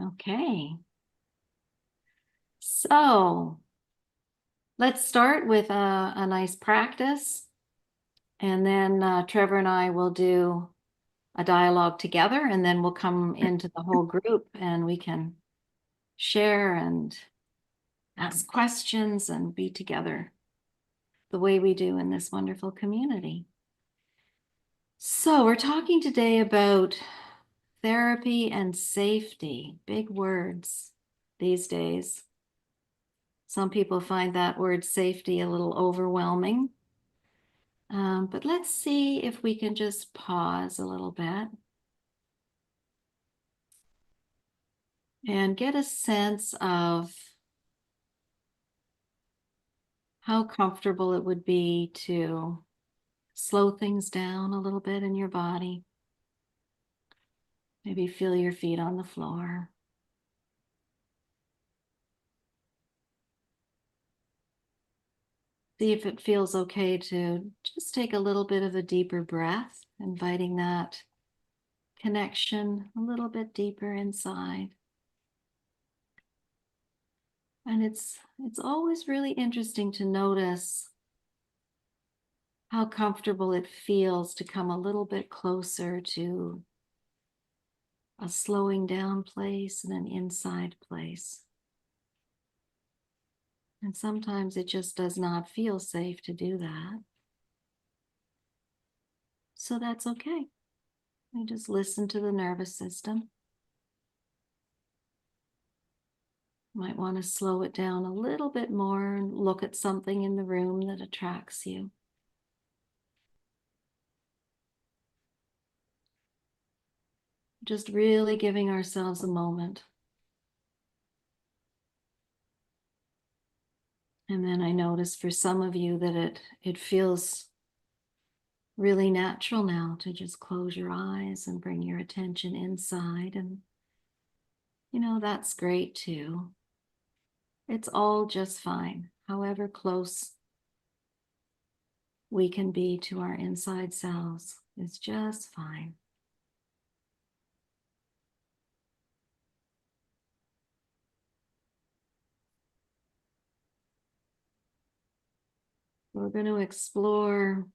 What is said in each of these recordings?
Okay. So let's start with a nice practice, and then Trevor and I will do a dialogue together, and then we'll come into the whole group and we can share and ask questions and be together the way we do in this wonderful community. So we're talking today about therapy and safety, big words these days. Some people find that word safety a little overwhelming. But let's see if we can just pause a little bit and get a sense of how comfortable it would be to slow things down a little bit in your body. Maybe feel your feet on the floor. See if it feels okay to just take a little bit of a deeper breath, inviting that connection a little bit deeper inside. And it's always really interesting to notice how comfortable it feels to come a little bit closer to a slowing down place and an inside place. And sometimes it just does not feel safe to do that. So that's okay. We just listen to the nervous system. Might want to slow it down a little bit more and look at something in the room that attracts you. Just really giving ourselves a moment. And then I notice for some of you that it feels really natural now to just close your eyes and bring your attention inside. And, that's great too. It's all just fine, however close we can be to our inside selves is just fine. We're going to explore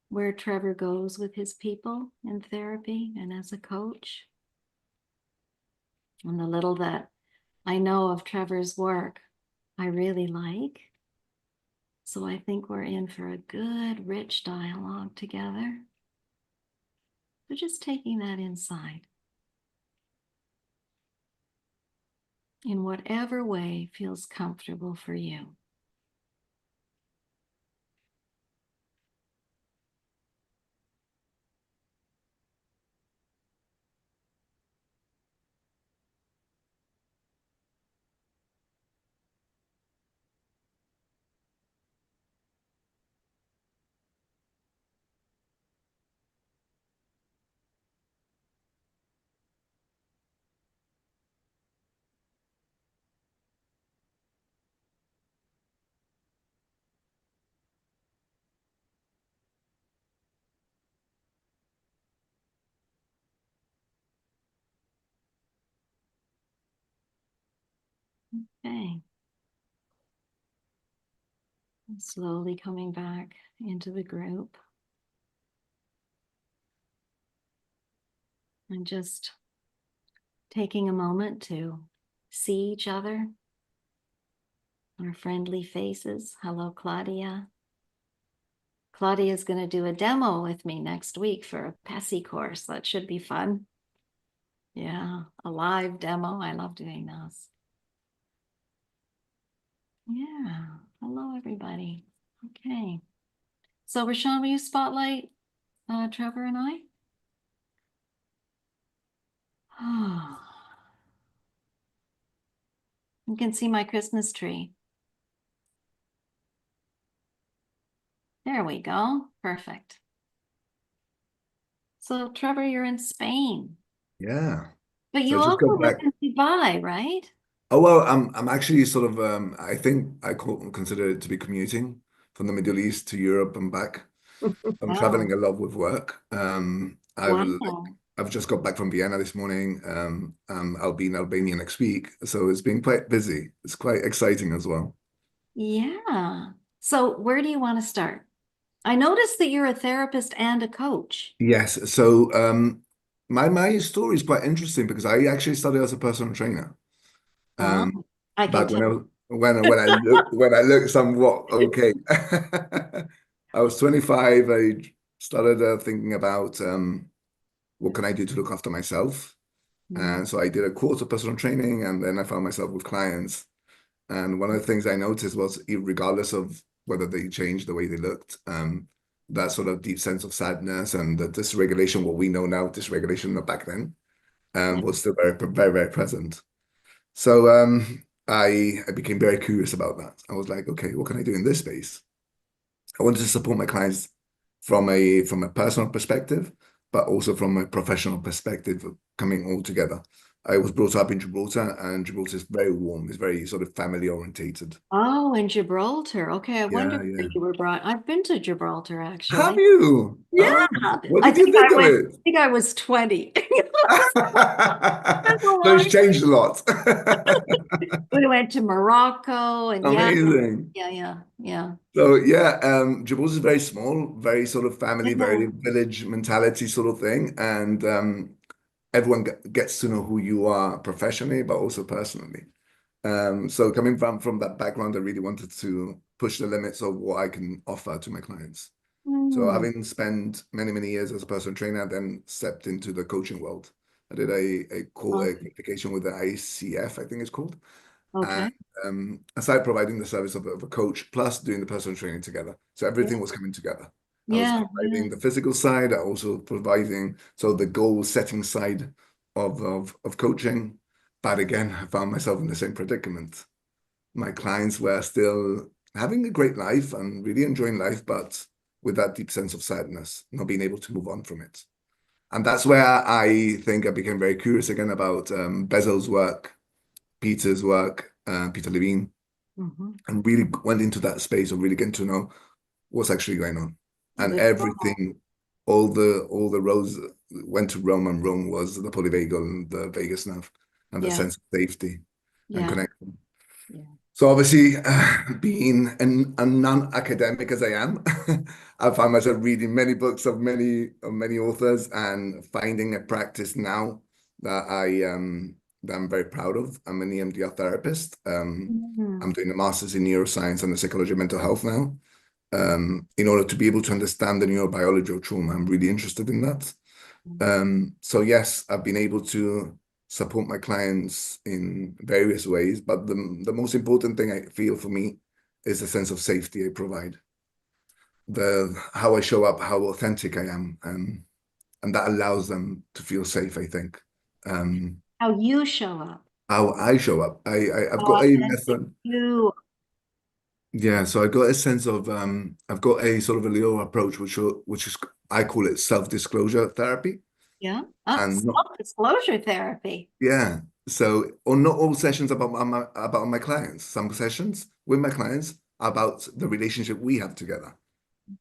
where Trevor goes with his people in therapy and as a coach. And the little that I know of Trevor's work, I really like. So I think we're in for a good, rich dialogue together. So just taking that inside in whatever way feels comfortable for you. Okay. And slowly coming back into the group. And just taking a moment to see each other, our friendly faces. Hello, Claudia. Claudia's going to do a demo with me next week for a 𝗃cie course. That should be fun. Yeah, a live demo. I love doing those. Yeah, hello, everybody. Okay. So, Rashawn, will you spotlight Trevor and I? You can see my Christmas tree. There we go. Perfect. So, Trevor, you're in Spain, Yeah. but So I you just also got live back. in Dubai, right? Oh well, I'm actually sort of I think consider it to be commuting from the Middle East to Europe and back. I'm Wow. traveling a lot with work. Wow. I've just got back from Vienna this morning. I'll be in Albania next week, so it's been quite busy. It's quite exciting as well. Yeah. So where do you want to start? I noticed that you're a therapist and a coach. Yes, so my story is quite interesting because I actually started as a personal trainer. Oh, Um, I can back tell. when I looked somewhat okay. I was 25. I started thinking about what can I do to look after myself. Mm, And so I did a course of personal training, and then I found myself with clients. And one of the things I noticed was, regardless of whether they changed the way they looked, that sort of deep sense of sadness and the dysregulation, what we know now, dysregulation not back then, yeah. was still very, very present. So I became very curious about that. I was like, okay, what can I do in this space? I wanted to support my clients from a personal perspective, but also from a professional perspective, coming all together. I was brought up in Gibraltar, and Gibraltar is very warm. It's very sort of family orientated. Oh, in Gibraltar. Okay, I wonder Yeah, where yeah. you were brought. I've been to Gibraltar Have actually. you? Yeah. Oh, what I did you think think I of was it? I think I was 20. That's a So it's long changed a lot. We went to Morocco and yeah, Amazing. yeah. So yeah, Gibraltar is very small, very sort of family, very Yeah. village mentality sort of thing, and everyone gets to know who you are professionally, but also personally. So coming from that background, I really wanted to push the limits of what I can offer to my clients. So Hmm. having spent many years as a personal trainer, then stepped into the coaching world. I did a Okay. qualification with the ICF, I think it's called. And Okay. aside providing the service of a coach, plus doing the personal training together. So Yeah. everything was coming together. I was Yeah. Yeah. providing the physical side, I also providing so the goal setting side of coaching. But again, I found myself in the same predicament. My clients were still having a great life and really enjoying life, but with that deep sense of sadness, not being able to move on from it. And that's where I think I became very curious again about Bezel's work, Peter's work, Peter Levine, Hmm. and really went into that space of really getting to know what's actually going on. And The draw. everything, all the roads went to Rome, and Rome was the polyvagal and the vagus nerve and the Yeah. sense of safety and Yeah. connection. Yeah. So obviously, being a non-academic as I am, I find myself reading many books of many authors and finding a practice now that I'm very proud of. I'm an EMDR therapist. Mhm. I'm doing a master's in neuroscience and the psychology of mental health now. In order to be able to understand the neurobiology of trauma, I'm really interested in that. So yes, I've been able to support my clients in various ways, but the most important thing I feel for me is the sense of safety I provide, the how I show up, how authentic I am, and that allows them to feel safe, I think. Um, How you show up. how I show up. I've How got a authentic method. you. Yeah, so I got a sense of I've got a sort of a little approach which is I call it self-disclosure therapy. Yeah. And not Self-disclosure therapy. Yeah. So, or not all sessions about my clients. Some sessions with my clients are about the relationship we have together,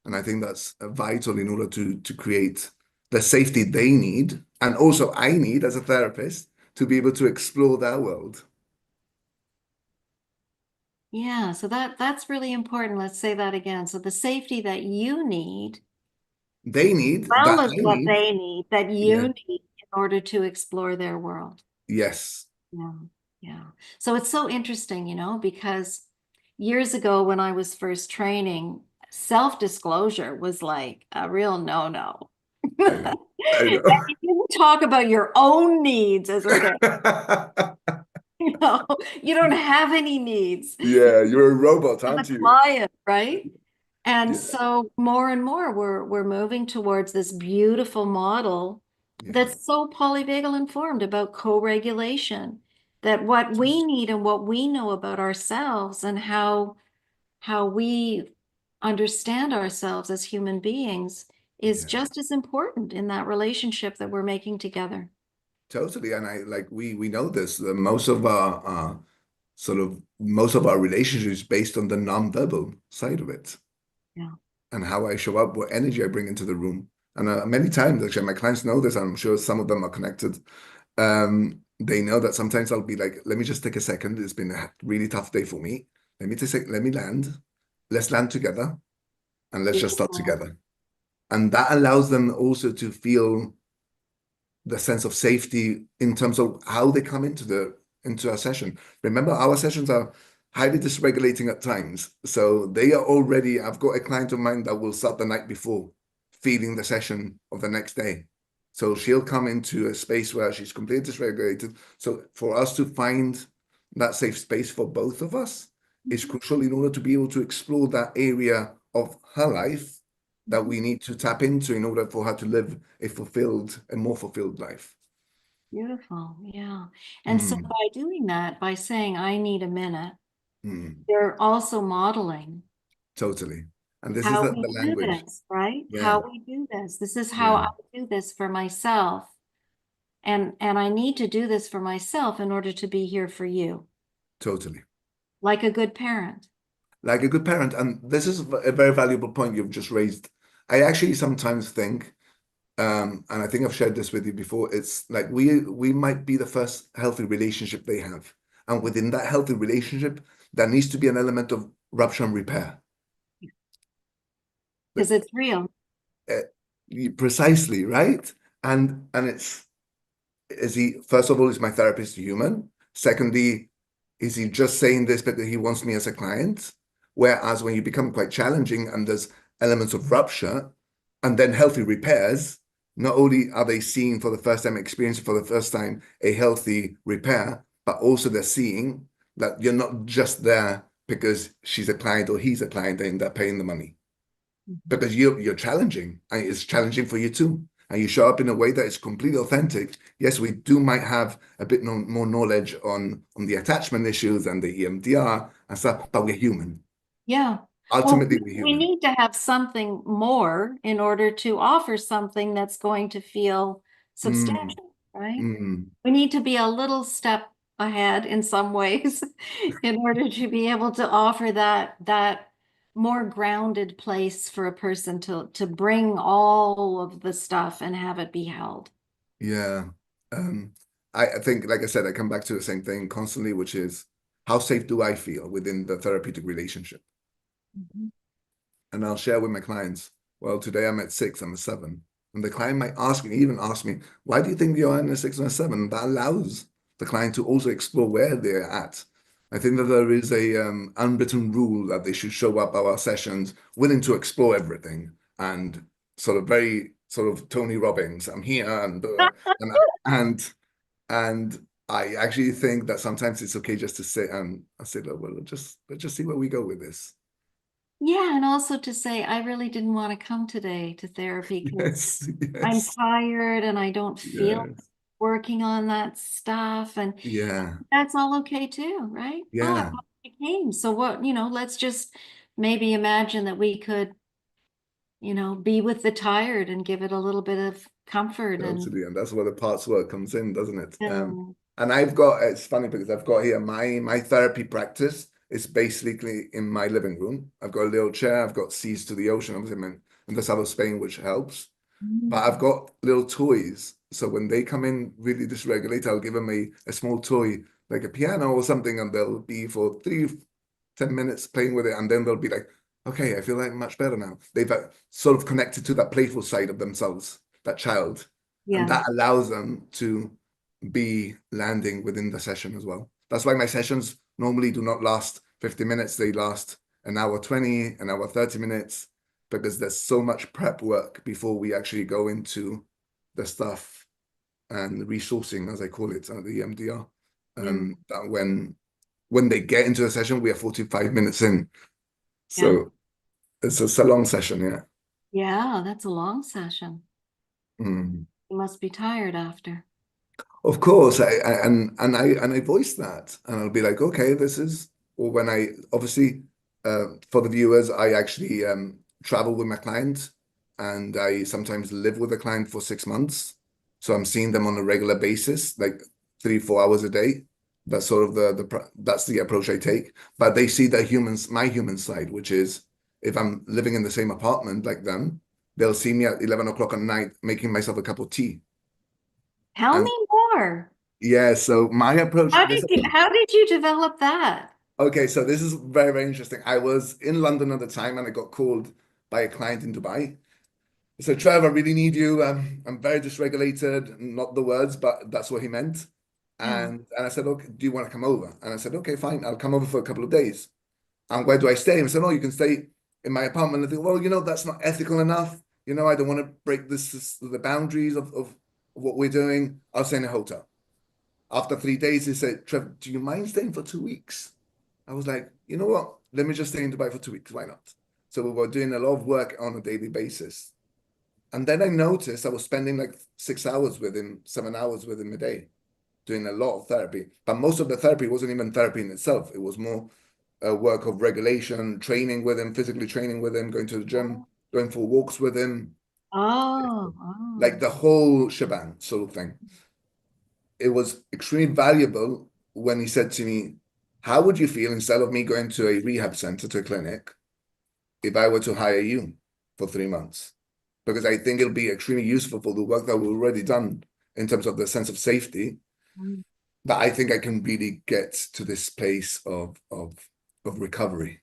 and I think that's vital in order to create the safety they need, and also I need as a therapist to be able to explore their world. Yeah, so that's really important. Let's say that again. So the safety that you need, They need well that as I what need. they need, that Yeah. you need in order to explore their world. Yes. Yeah. Yeah. So it's so interesting, because years ago when I was first training, self-disclosure was like a real no-no. I know. I And know. you didn't talk about your own needs as a therapist. You know, you don't have any needs. Yeah, you're a robot, To the aren't you? client, right? And Yeah. so more and more we're moving towards this beautiful model Yeah. that's so polyvagal informed about co-regulation, that what we need and what we know about ourselves and how we understand ourselves as human beings is Yeah. just as important in that relationship that we're making together. Totally. And I like we know this. Most of our most of our relationships based on the non-verbal side of it Yeah. and how I show up, what energy I bring into the room. And many times, actually, my clients know this, I'm sure some of them are connected. They know that sometimes I'll be like, let me just take a second. It's been a really tough day for me. Let me land. Let's land together and let's just start Beautiful. together. And that allows them also to feel the sense of safety in terms of how they come into our session. Remember, our sessions are highly dysregulating at times. So they are already, I've got a client of mine that will start the night before feeling the session of the next day. So she'll come into a space where she's completely dysregulated. So for us to find that safe space for both of us is crucial in order to be able to explore that area of her life that we need to tap into in order for her to live a more fulfilled life. Beautiful. Yeah. And so Mm, by doing that, by saying, I need a minute, mm, they're also modeling totally. And this is how the we do language. this, right? Yeah, How we do this. This is how yeah, I do this for myself. And I need to do this for myself in order to be here for you, totally. like a good parent. Like a good parent. And this is a very valuable point you've just raised. I actually sometimes think, and I think I've shared this with you before, it's like we might be the first healthy relationship they have. And within that healthy relationship, there needs to be an element of rupture and repair. Because it's real. Uh, precisely, right? And it's, is he, first of all, is my therapist human? Secondly, is he just saying this because he wants me as a client? Whereas when you become quite challenging and there's elements of rupture and then healthy repairs, not only are they seeing for the first time, experiencing for the first time a healthy repair, but also they're seeing that you're not just there because she's a client or he's a client and they're paying the money. Mhm. Because you're challenging and it's challenging for you too. And you show up in a way that is completely authentic. Yes, we do might have a bit more knowledge on the attachment issues and the EMDR and stuff, but we're human. Yeah. Well, Ultimately, we're we human. need to have something more in order to offer something that's going to feel Mm, substantial, right? mm, We need to be a little step ahead in some ways in order to be able to offer that more grounded place for a person to bring all of the stuff and have it be held. yeah. Um, I think, like I said, I come back to the same thing constantly, which is how safe do I feel within the therapeutic relationship? Mhm. And I'll share with my clients, well, today I'm at 6, I'm a 7. And the client might ask me, even ask me, why do you think you're in a 6 or a 7? That allows the client to also explore where they're at. I think that there is a unwritten rule that they should show up our sessions willing to explore everything and sort of very sort of Tony Robbins. I'm here and and and I actually think that sometimes it's okay just to say and I say, well, let's just see where we go with this. Yeah, and also to say, I really didn't want to come today to therapy because Yes, I'm yes, tired and I don't feel yes, working on that stuff. And yeah, that's all okay too, right? Oh, I yeah, thought you came. So what, let's just maybe imagine that we could, be with the tired and give it a little bit of comfort and totally. And that's where the parts work comes in, doesn't it? uh, And I've got, it's funny because I've got here my therapy practice is basically in my living room. I've got a little chair, I've got seas to the ocean, obviously, I'm in the south of Spain, which helps. But I've got little toys. So when they come in really dysregulated, I'll give them a small toy, like a piano or something, and they'll be for 10 minutes playing with it. And then they'll be like, okay, I feel like much better now. They've sort of connected to that playful side of themselves, that child. And yeah, that allows them to be landing within the session as well. That's why my sessions normally do not last 50 minutes. They last an hour 20, an hour 30 minutes because there's so much prep work before we actually go into the stuff and resourcing, as I call it, the MDR. yeah, That when they get into the session, we are 45 minutes in. yeah, So it's a long session, yeah. yeah, that's a long session. Mm. You must be tired after. Of course, I voice that, and I'll be like, okay, this is, or when I obviously for the viewers, I actually travel with my client, and I sometimes live with a client for 6 months, so I'm seeing them on a regular basis, like 3, 4 hours a day. That's sort of that's the approach I take. But they see my human side, which is if I'm living in the same apartment like them, they'll see me at 11 o'clock at night making myself a cup of tea. Tell And me more. yeah, so my approach, How did you develop that? okay, so this is very, very interesting. I was in London at the time and I got called by a client in Dubai. So, Trevor, I really need you. I'm very dysregulated, not the words, but that's what he meant. Yeah. And I said, okay, do you want to come over? And I said, okay, fine, I'll come over for a couple of days. And where do I stay? And I said, oh, you can stay in my apartment. I think, well, that's not ethical enough. I don't want to break the boundaries of what we're doing. I'll stay in a hotel. After 3 days, he said, Trevor, do you mind staying for 2 weeks? I was like, you know what? Let me just stay in Dubai for 2 weeks. Why not? So we were doing a lot of work on a daily basis. And then I noticed I was spending like 6 hours with him, 7 hours with him a day, doing a lot of therapy. But most of the therapy wasn't even therapy in itself. It was more work of regulation, training with him, physically training with him, going to the gym, going for walks with him, Oh, like oh. the whole shebang sort of thing. It was extremely valuable when he said to me, how would you feel instead of me going to a rehab center, to a clinic, if I were to hire you for 3 months? Because I think it'll be extremely useful for the work that we've already done in terms of the sense of safety, Mm. that I think I can really get to this place of recovery.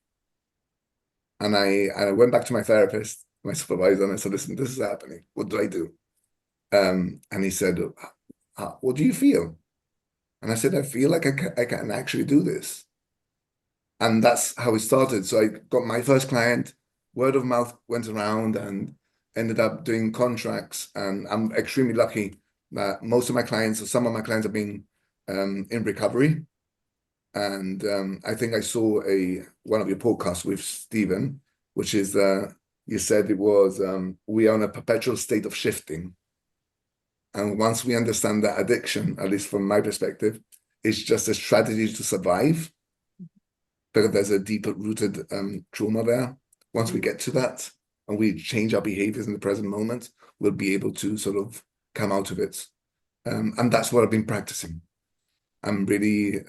And I went back to my therapist, my supervisor, and I said, listen, this is happening. What do I do? And he said, what do you feel? And I said, I feel like I can actually do this. And that's how it started. So I got my first client, word of mouth went around and ended up doing contracts. And I'm extremely lucky that most of my clients, or some of my clients, have been in recovery. And I think I saw one of your podcasts with Stephen, which is you said it was we are in a perpetual state of shifting. And once we understand that addiction, at least from my perspective, is just a strategy to survive, because there's a deeper rooted trauma there. Once we get to that and we change our behaviors in the present moment, we'll be able to sort of come out of it. And that's what I've been practicing. I'm really,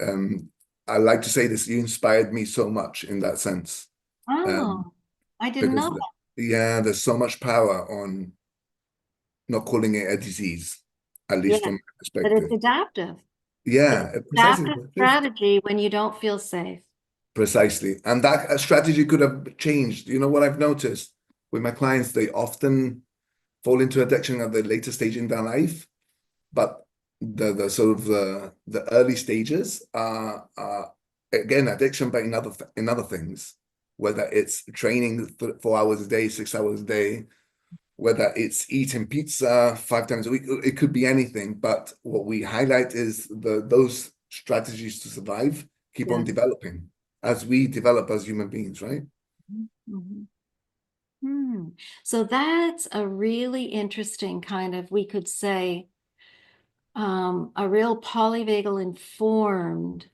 I like to say this, you inspired me so much in that sense. Um, Oh, I didn't because, know that. yeah, there's so much power on not calling it a disease, at Yeah, least from my but it's perspective. adaptive. It's Yeah, precisely. adaptive strategy when you don't feel safe. Precisely. And that strategy could have changed. You know what I've noticed with my clients, they often fall into addiction at the later stage in their life, but the sort of the early stages are again addiction, but in other things, whether it's training 4 hours a day, 6 hours a day, whether it's eating pizza 5 times a week, it could be anything. But what we highlight is those strategies to survive keep on Yeah. developing as we develop as human beings, right? Mhm. Hmm. So that's a really interesting kind of, we could say, a real polyvagal informed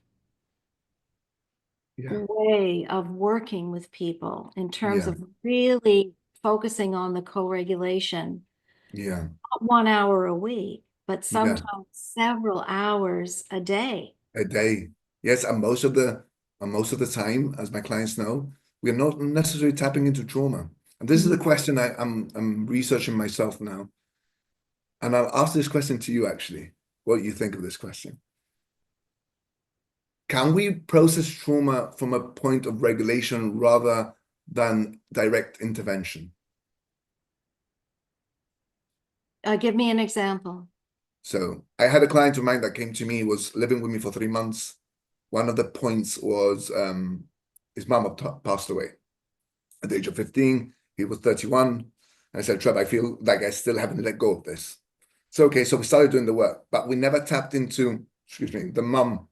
Yeah, way of working with people in terms yeah, of really focusing on the co-regulation, yeah, not 1 hour a week, but yeah. sometimes several hours a day. A day. Yes, and most of the time, as my clients know, we're not necessarily tapping into trauma. And this is a Mhm. question I'm researching myself now. And I'll ask this question to you actually, what you think of this question. Can we process trauma from a point of regulation rather than direct intervention? Give me an example. So I had a client of mine that came to me, was living with me for 3 months. One of the points was his mom had passed away at the age of 15. He was 31. And I said, Trev, I feel like I still haven't let go of this. So, okay, so we started doing the work, but we never tapped into, excuse me, the mum.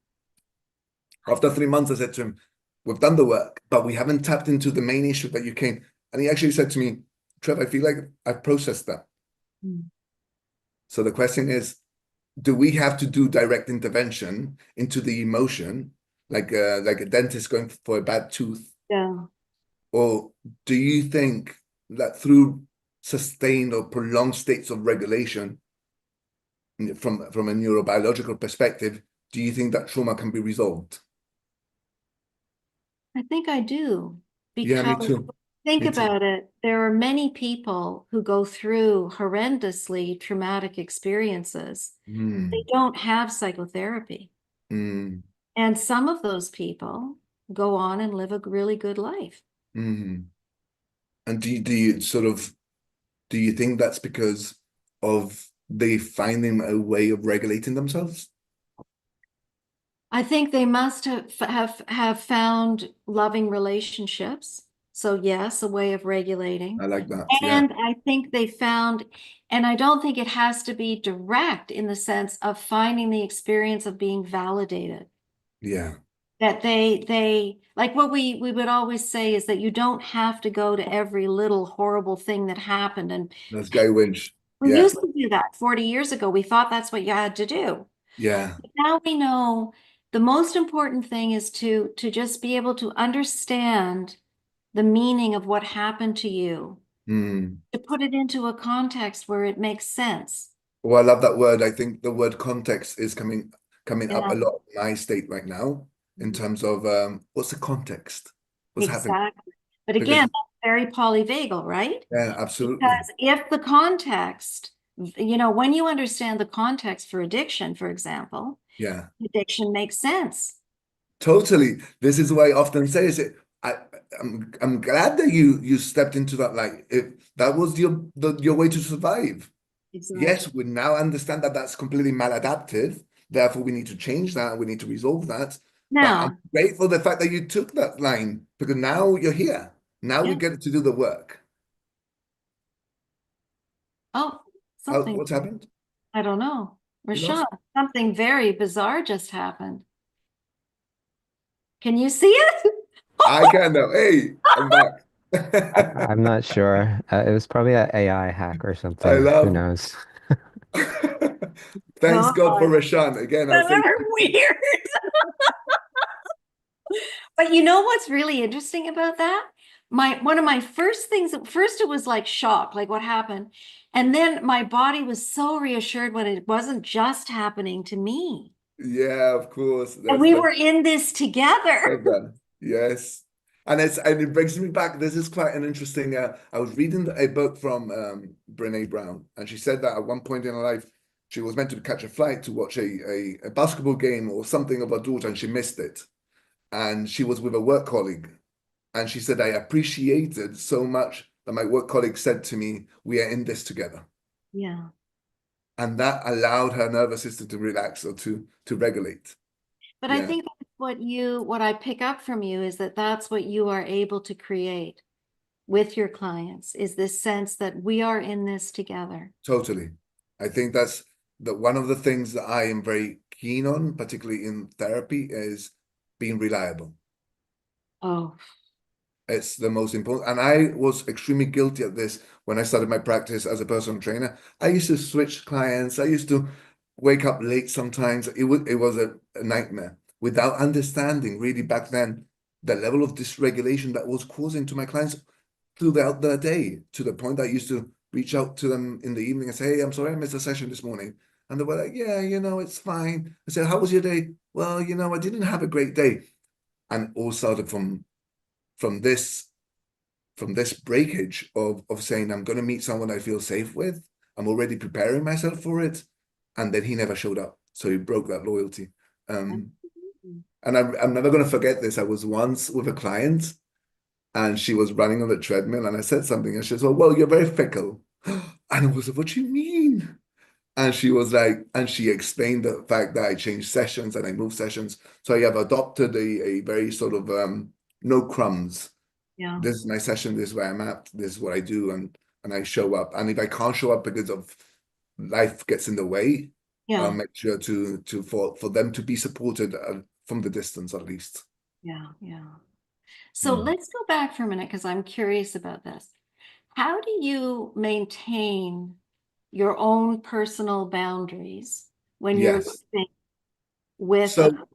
After 3 months, I said to him, we've done the work, but we haven't tapped into the main issue that you came. And he actually said to me, Trev, I feel like I've processed that. Mm. So the question is, do we have to do direct intervention into the emotion, like a dentist going for a bad tooth? Yeah. Or do you think that through sustained or prolonged states of regulation, from a neurobiological perspective, do you think that trauma can be resolved? I think I do Yeah, me because too. Think It's about it. There are many people who go through horrendously traumatic experiences. They mm, don't have psychotherapy. mm, And some of those people go on and live a really good life. mm. And do you sort of do you think that's because of they finding a way of regulating themselves? I think they must have found loving relationships. So yes, a way of regulating. I like that. Yeah. And I think they found, and I don't think it has to be direct in the sense of finding the experience of being validated. Yeah. That they like what we would always say is that you don't have to go to every little horrible thing that happened. And That's Guy Winch. we Yeah. used to do that 40 years ago. We thought that's what you had to do. Yeah. Now we know the most important thing is to just be able to understand the meaning of what happened to you, Mm. to put it into a context where it makes sense. Well, I love that word. I think the word context is coming up Yeah, a lot in my state right now in mhm, terms of what's the context? What's happening? exactly. But Because again, that's very polyvagal, right? yeah, absolutely. Because if the context, when you understand the context for addiction, for example, Yeah. addiction makes sense. Totally. This is why I often say is it I I'm glad that you stepped into that like if that was your way to survive. Exactly. Yes, we now understand that that's completely maladaptive. Therefore, we need to change that. We need to resolve that. But I'm Now, grateful the fact that you took that line because now you're here. Now we yeah. get to do the work. Oh, How, something, what's happened? I don't know. You Rashawn, lost? something very bizarre just happened. Can you see it? I can now. Hey, I'm back. I'm not sure. It was probably an AI hack or I something. Who love. knows? Thanks God, God for Rashan. Again, I'll say weird. But you know what's really interesting about that? One of my first things, first it was like shock, like what happened. And then my body was so reassured when it wasn't just happening to me. yeah, of course. And There's we like were in this together. love that. Yes. And it brings me back. This is quite an interesting. I was reading a book from Brene Brown, and she said that at one point in her life, she was meant to catch a flight to watch a basketball game or something of her daughter, and she missed it. And she was with a work colleague, and she said, I appreciated so much that my work colleague said to me, "We are in this together," Yeah. and that allowed her nervous system to relax or to regulate. But I Yeah, think that's what I pick up from you is that that's what you are able to create with your clients is this sense that we are in this together. totally. I think that's one of the things that I am very keen on, particularly in therapy, is being reliable. Oh, It's the most important. And I was extremely guilty of this when I started my practice as a personal trainer. I used to switch clients. I used to wake up late sometimes. It was a nightmare without understanding really back then the level of dysregulation that was causing to my clients throughout the day to the point that I used to reach out to them in the evening and say, hey, I'm sorry I missed a session this morning. And they were like, yeah, it's fine. I said, how was your day? Well, I didn't have a great day. And it all started from this from this breakage of saying I'm going to meet someone I feel safe with. I'm already preparing myself for it, and then he never showed up, so he broke that loyalty. Um, absolutely. and I'm never going to forget this. I was once with a client, and she was running on the treadmill, and I said something, and she said, "Well, you're very fickle," and I was like, "What do you mean?" And she was like, and she explained the fact that I changed sessions and I moved sessions, so I have adopted a very sort of no crumbs, Yeah. this is my session, this is where I'm at, this is what I do, and I show up. And if I can't show up because of life gets in the way, I'll Yeah. make sure to for them to be supported from the distance at least. Yeah. Yeah. So Mm. let's go back for a minute because I'm curious about this. How do you maintain your own personal boundaries when you're Yes. living with a,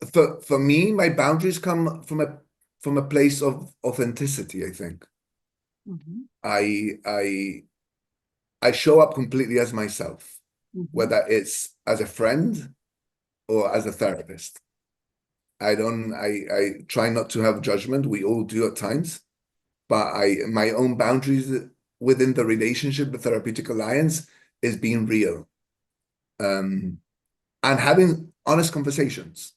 So for me, my boundaries come from a place of authenticity, I think. Mhm, I show up completely as myself, mhm, whether it's as a friend or as a therapist. I try not to have judgment. We all do at times. but my own boundaries within the relationship, the therapeutic alliance, is being real, and having honest conversations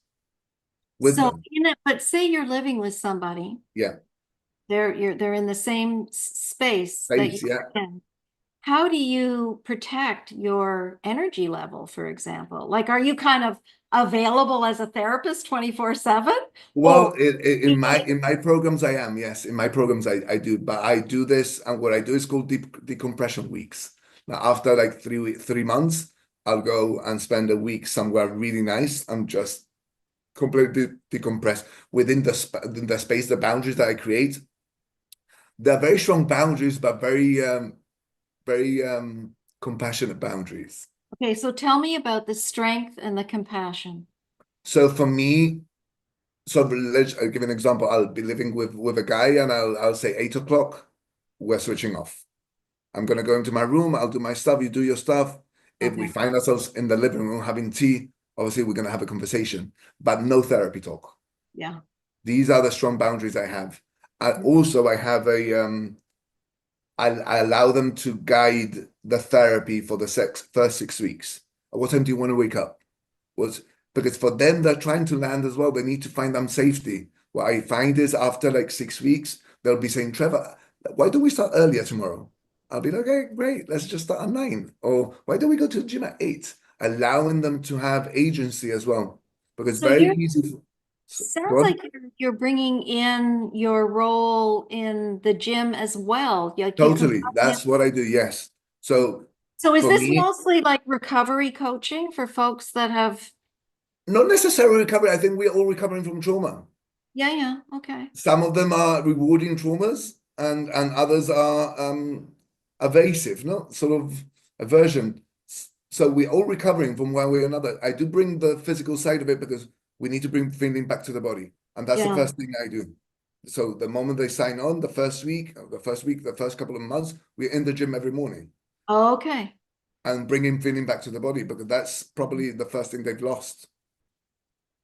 with So, them. but say you're living with somebody, Yeah, they're in the same space that thanks. you're Yeah. in. How do you protect your energy level, for example? Like, are you kind of available as a therapist 24/7? Well, Or in my programs, I am, yes. In my programs, I do, but I do this, and what I do is called decompression weeks. Now, after like 3 months, I'll go and spend a week somewhere really nice and just completely decompress within the space, the boundaries that I create. They're very strong boundaries, but very compassionate boundaries. okay, so tell me about the strength and the compassion. So for me, I'll give an example. I'll be living with a guy, and I'll say 8 o'clock, we're switching off. I'm gonna go into my room, I'll do my stuff, you do your stuff. If we Okay. find ourselves in the living room having tea, obviously we're gonna have a conversation, but no therapy talk. Yeah. These are the strong boundaries I have. I have I allow them to guide the therapy for the first 6 weeks. At what time do you want to wake up? Because for them, they're trying to land as well. They need to find them safety. What I find is after like 6 weeks, they'll be saying, Trevor, why don't we start earlier tomorrow? I'll be like, okay, great, let's just start at 9. Or why don't we go to the gym at 8? Allowing them to have agency as well. Because it's So very you're easy. Go sounds on. like you're bringing in your role in the gym as well. Like you can Totally. come in. That's what I do. Yes. So So is for this me, mostly like recovery coaching for folks that have, not necessarily recovery. I think we're all recovering from trauma. yeah, okay. Some of them are rewarding traumas, and others are evasive, not sort of aversion. So we're all recovering from one way or another. I do bring the physical side of it because we need to bring feeling back to the body, and that's the Yeah. first thing I do. So the moment they sign on, the first couple of months, we're in the gym every morning Okay. and bringing feeling back to the body because that's probably the first thing they've lost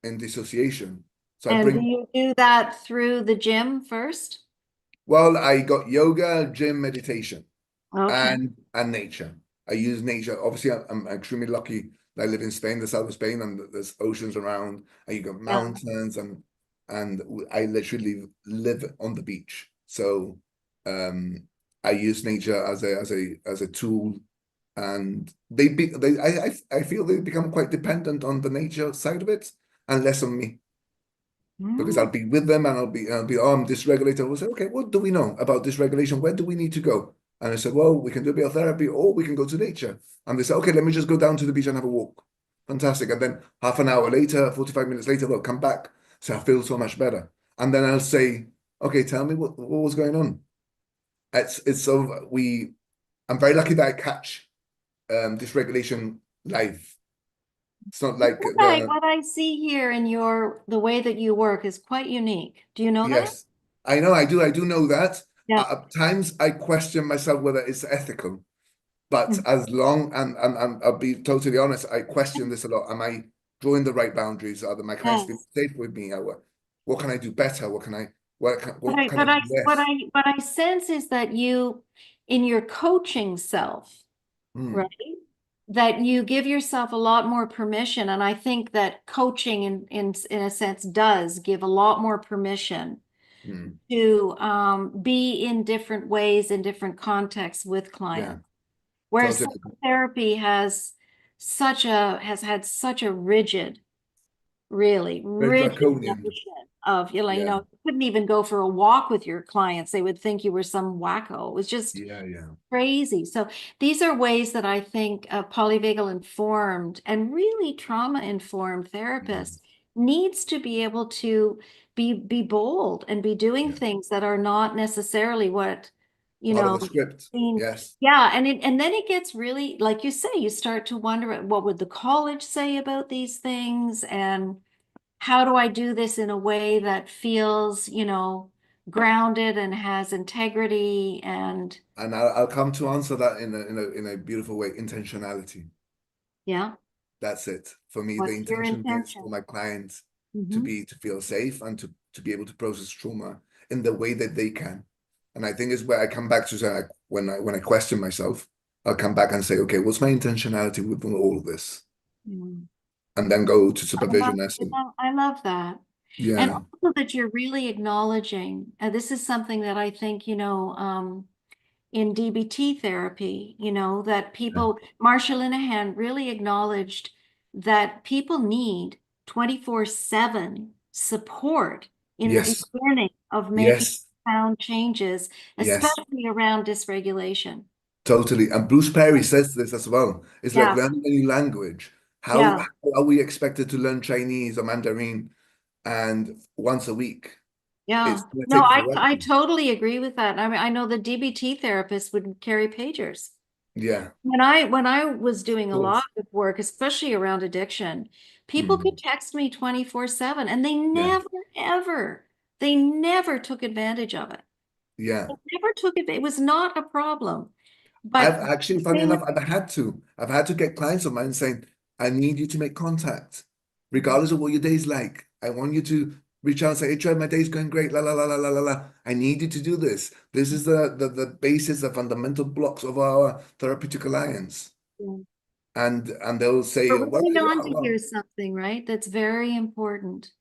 in dissociation. So I And do bring you do that through the gym first? Well, I got yoga, gym, meditation, Okay. and nature. I use nature. Obviously, I'm extremely lucky that I live in Spain, the south of Spain, and there's oceans around, and you got Yeah. mountains, and I literally live on the beach. So, I use nature as a tool, and I feel they become quite dependent on the nature side of it, and less on me because I'll Mm. be with them and I'll be I'm dysregulated. We'll say, okay, what do we know about dysregulation? Where do we need to go? And I said, well, we can do a bit of therapy or we can go to nature. And they said, okay, let me just go down to the beach and have a walk. Fantastic. And then half an hour later, 45 minutes later, they'll come back. So I feel so much better. And then I'll say, okay, tell me what was going on. It's so I'm very lucky that I catch dysregulation live. It's not like What I see here in the way that you work is quite unique. Do you know that? Yes, I know, I do know that. Yeah. At times I question myself whether it's ethical, but Mm. as long and I'll be totally honest, I question this a lot. Am I drawing the right boundaries? Are my clients feeling Yes. safe with me? What can I do better? What What I, can I what I, do what less? I, what I sense is that you, in your coaching self, right? Hmm, That you give yourself a lot more permission. And I think that coaching in a sense does give a lot more permission hmm, to be in different ways, in different contexts with yeah, clients. Whereas totally. psychotherapy has had such a rigid, really Very rigid draconian. notion of, Yeah, you couldn't even go for a walk with your clients. They would think you were some wacko. It was just yeah. crazy. So these are ways that I think a polyvagal informed and really trauma informed Mhm. therapist needs to be able to be bold and be doing Yeah. things that are not necessarily what, you Part of know, the script. seen. Yes. Yeah, and then it gets really, like you say, you start to wonder what would the college say about these things, and how do I do this in a way that feels, grounded and has integrity and And I'll come to answer that in a beautiful way. Intentionality. yeah. That's it. For me, the What's your intention is for intention? my clients Hmm. to feel safe and to be able to process trauma in the way that they can. And I think is where I come back to say, like, when I question myself, I'll come back and say, okay, what's my intentionality with all of this? Mm. And then go to I love, supervision as I love that. And yeah, also that you're really acknowledging, this is something that I think, in DBT therapy, that people, Marsha Linehan really acknowledged that people need 24/7 support in the yes, beginning of making yes, profound changes, yes, especially around dysregulation. totally. And Bruce Perry says this as well. It's like Yeah, learning a new language. How yeah. are we expected to learn Chinese or Mandarin and once a week? Yeah. It's going to No, take I forever. totally agree with that. I mean, I know the DBT therapists would carry pagers. Yeah, of When I was doing a lot course. of work, especially around addiction, people Mm, could text me 24/7 and yeah, they never took advantage of it. yeah. They never took it. It was not a problem. I've But actually, funny they would, enough, I've had to get clients of mine saying, I need you to make contact, regardless of what your day's like. I want you to reach out and say, hey, Trev, my day's going great. La la la la la la la. I need you to do this. This is the basis, the fundamental blocks of our therapeutic alliance. And they'll say, we're well, holding on yeah, to well, hear something, right? That's very important.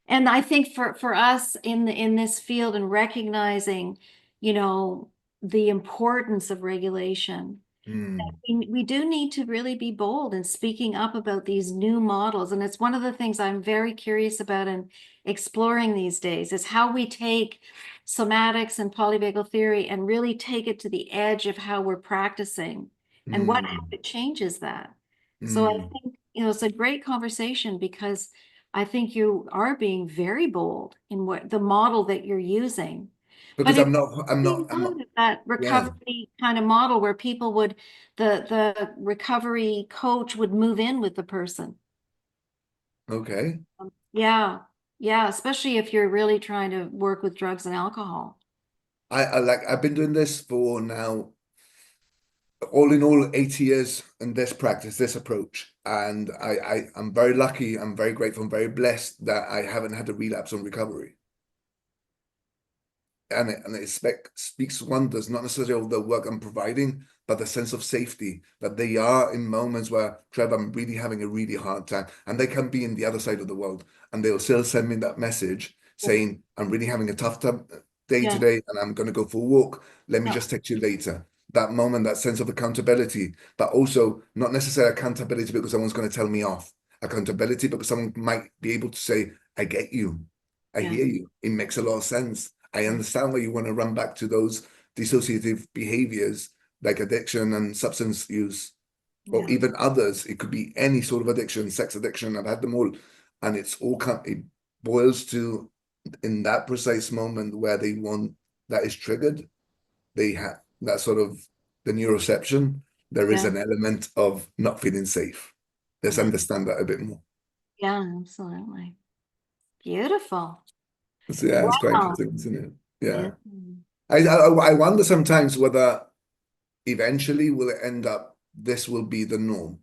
And I think for us in this field and recognizing, you know, the importance of regulation, mm, we do need to really be bold in speaking up about these new models. And it's one of the things I'm very curious about and exploring these days is how we take somatics and polyvagal theory and really take it to the edge of how we're practicing and what mm, habit changes that. So I mm. think, it's a great conversation because I think you are being very bold in what the model that you're using. But Because it's I'm not, that yeah, recovery kind of model where people would, the recovery coach would move in with the person. okay. Yeah, yeah, especially if you're really trying to work with drugs and alcohol. I've been doing this for now all in all 80 years in this practice, this approach. And I'm very lucky, I'm very grateful, I'm very blessed that I haven't had a relapse on recovery. And it speaks wonders, not necessarily of the work I'm providing, but the sense of safety that they are in moments where, Trevor, I'm really having a really hard time. And they can be in the other side of the world. And they'll still send me that message saying, I'm really having a tough day Yeah, today and I'm going to go for a walk. Let me yeah, just text you later. That moment, that sense of accountability, but also not necessarily accountability because someone's going to tell me off. Accountability because someone might be able to say, I get you. I yeah, hear you. It makes a lot of sense. I yeah, understand why you want to run back to those dissociative behaviors like addiction and substance use, or yeah, even others. It could be any sort of addiction, sex addiction. I've had them all. And it boils to in that precise moment where they want that is triggered, they have that sort of the neuroception. There is yeah, an element of not feeling safe. Let's yeah, understand that a bit more. yeah, absolutely. Beautiful. So, yeah, it's quite Wow. interesting, isn't it? Yeah. Yeah. I wonder sometimes whether eventually will it end up this will be the norm,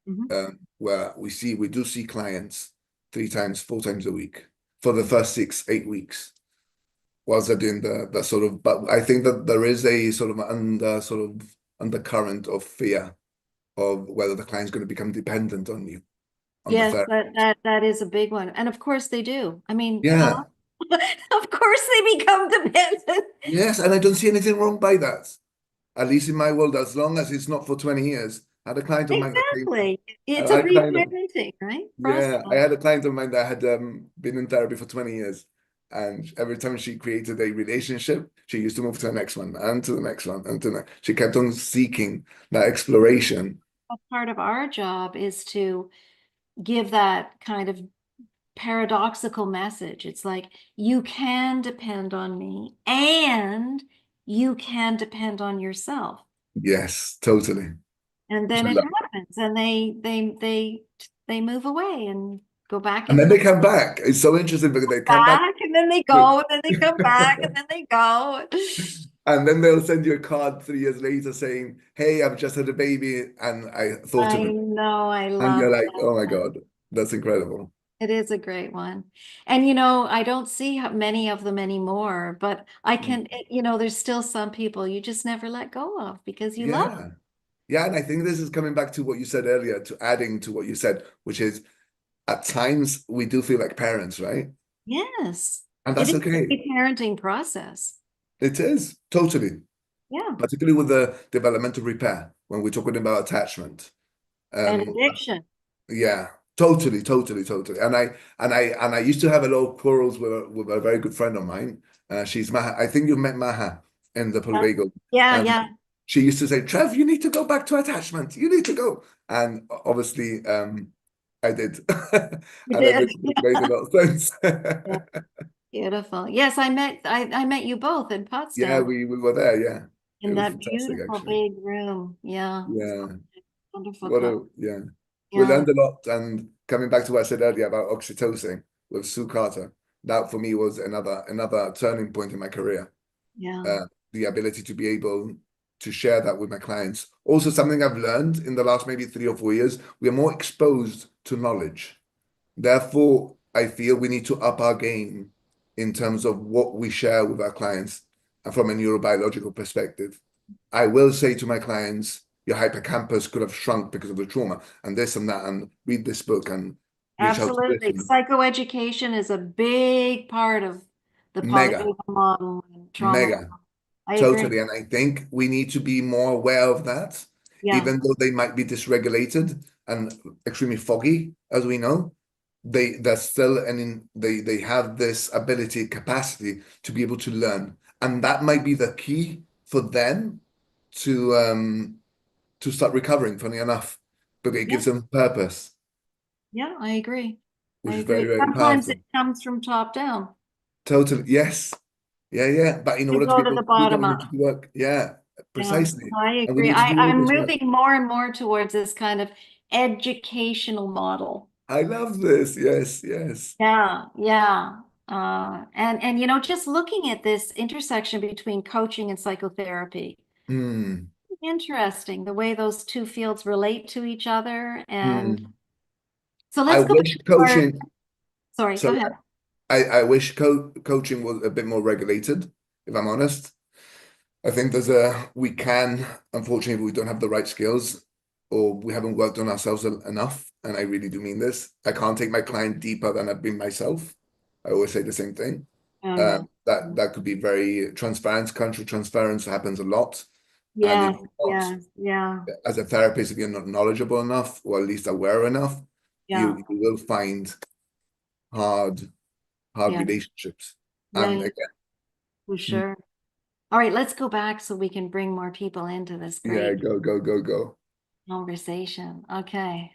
Mhm. where we do see clients 3 times 4 times a week for the first 6 8 weeks whilst they're doing the sort of, but I think that there is a sort of undercurrent of fear of whether the client's going to become dependent on you on the Yes, therapy. that is a big one. And of course they do. I mean, hello. Yeah, Of course they become dependent. yes, and I don't see anything wrong by that, at least in my world, as long as it's not for 20 years. I had a client of mine that came, Exactly. I It's a had a client of reparenting, right? Process. Yeah, I had a client of mine that had been in therapy for 20 years. And every time she created a relationship, she used to move to the next one and to the next one and to the next. She kept on seeking that exploration. A part of our job is to give that kind of paradoxical message. It's like you can depend on me and you can depend on yourself. Yes, totally. And Which then I it love. happens and they move away and go back And then into they come back. It's so interesting because they come back back and then they with, go and then they come back and then they go. and then they'll send you a card 3 years later saying, hey, I've just had a baby and I thought I of it. know, I And love you're like, oh my that. God, that's incredible. It is a great one. And, you know, I don't see many of them anymore, but I can, you know, there's still some people you just never let go of because you love them. Yeah, and I think this is coming back to what you said earlier, to adding to what you said, which is at times we do feel like parents, right? Yes. And It that's is okay. a parenting process. It is, totally. Yeah. Particularly with the developmental repair, when we're talking about attachment. And Um, addiction. yeah, totally. And I used to have a lot of quarrels with a very good friend of mine. She's Maha. I think you met Maha in the Polyvagal. Yeah, Um, yeah. she used to say, Trev, you need to go back to attachment. You need to go. And obviously, I did. You And did. everything made a lot of sense. Yeah, beautiful. Yes, I met you both in Yeah, Potsdam we were there. Yeah, it in was that fantastic, beautiful actually. big room. Yeah. Yeah, Wonderful what couple. a yeah. We Yeah. learned a lot, and coming back to what I said earlier about oxytocin with 𝗂𝗧 𝗧𝗿𝗃, that for me was another turning point in my career. Yeah. The ability to be able to share that with my clients. Also, something I've learned in the last maybe 3 or 4 years, we are more exposed to knowledge. Therefore, I feel we need to up our game in terms of what we share with our clients and from a neurobiological perspective. I will say to my clients, your hippocampus could have shrunk because of the trauma and this and that, and read this book and reach out to this. Absolutely. Psychoeducation is a big part of the Mega, polyvagal model and trauma mega, model. I agree. totally. And I think we need to be more aware of that, Yeah. even though they might be dysregulated and extremely foggy, as we know. They're still they have this ability, capacity to be able to learn. And that might be the key for them to start recovering, funny enough, but it Yeah. gives them purpose, Yeah, I agree. I which is very, agree. very Sometimes powerful. it comes from top down. Totally. Yes. Yeah. But in To order to go be to able the to do that, bottom we need to up. do work. Yeah, Yeah, precisely. I And we agree. need to do all I'm this work. moving more and more towards this kind of educational model. I love this. Yes. Yeah, yeah. And you know, just looking at this intersection between coaching and psychotherapy, Hmm. interesting the way those two fields relate to each other. And Hmm. so I let's go back wish to our, coaching, sorry, go sorry, ahead. I wish coaching was a bit more regulated, if I'm honest. I think we can, unfortunately, we don't have the right skills or we haven't worked on ourselves enough. And I really do mean this. I can't take my client deeper than I've been myself. I always say the same thing. Uh-huh. That could be very transparent. Country transference happens a lot. And if Yes, you're not, yes, yeah, as a therapist, if you're not knowledgeable enough or at least aware enough, yeah, you will find hard, hard yeah, relationships. And yeah, for again, sure. All right, let's go back so we can bring more people into this yeah, great go. conversation. Okay.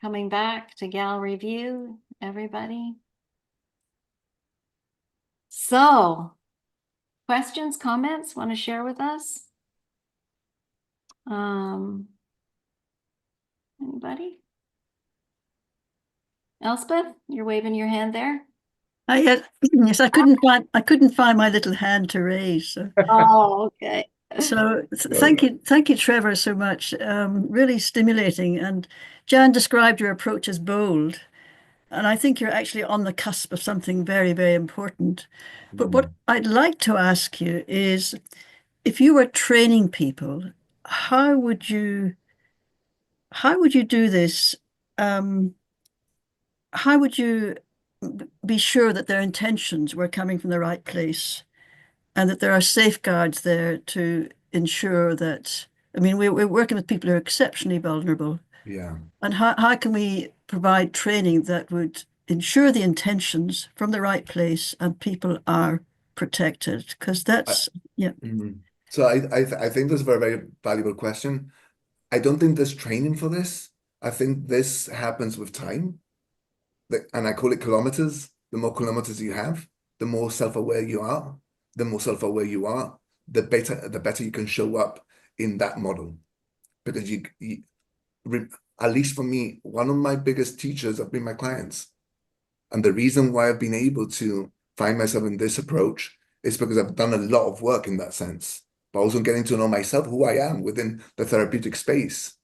Coming back to gallery view, everybody. So, questions, comments, want to share with us? Anybody? Elspeth, you're waving your hand there. Yes, I couldn't find my little hand to raise. Oh, okay. Thank you, Trevor, so much. Really stimulating. And Jan described your approach as bold, and I think you're actually on the cusp of something very, very important. But what I'd like to ask you is, if you were training people, how would you do this? How would you be sure that their intentions were coming from the right place and that there are safeguards there to ensure that, I mean, we're working with people who are exceptionally vulnerable. Yeah. And how can we provide training that would ensure the intentions from the right place and people are protected? Because that's, yeah. So I think that's a very, very valuable question. I don't think there's training for this. I think this happens with time. And I call it kilometers. The more kilometers you have, the more self-aware you are. The more self-aware you are, the better you can show up in that model. Because at least for me, one of my biggest teachers have been my clients. And the reason why I've been able to find myself in this approach is because I've done a lot of work in that sense, but also getting to know myself, who I am within the therapeutic space.